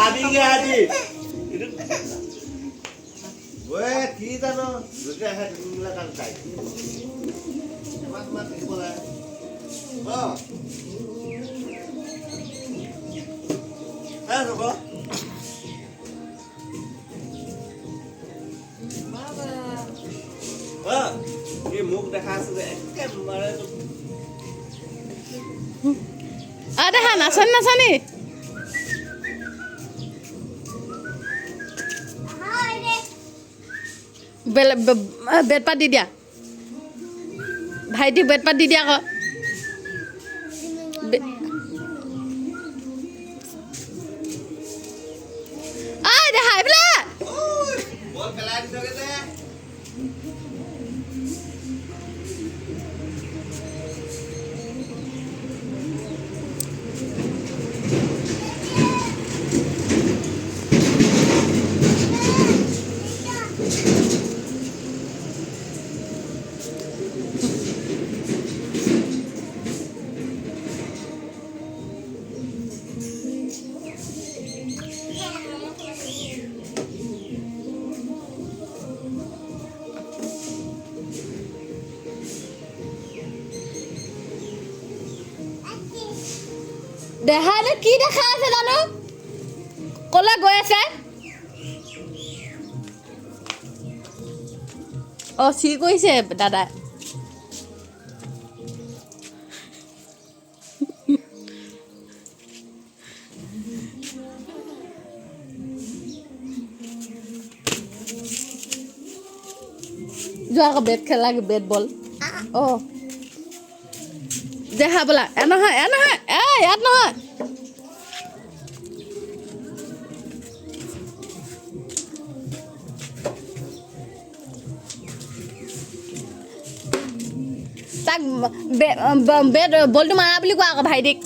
খাবিগে আজি वे की जानो दुसऱ्या ह्या तुम्हाला काल काय मग किती बोला हां हां नको बाबा हां हे मुख দেখা আছে একেবারে আরে হ্যাঁ নাচন নাচনি বেড পাত দি দিয়া ভাইটি বেড পাত দি দিয়া আকৌ আই দে হাই বলা বল খেলাই দিছগে যে দেখালে কি দেখা আছে জানো কলা গৈ আছে অ চি কৈছে দাদা যোৱা বেট খেলা বেট বল অ দেখা বলা নহয় ইয়াত নহয় তাক বেট বলটো মাৰা বুলি কোৱা আকৌ ভাইটিক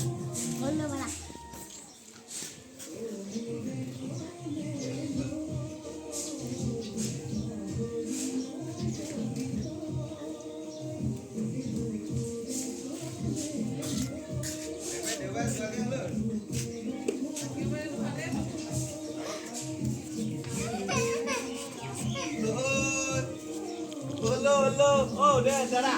Hello, oh, there, Dada.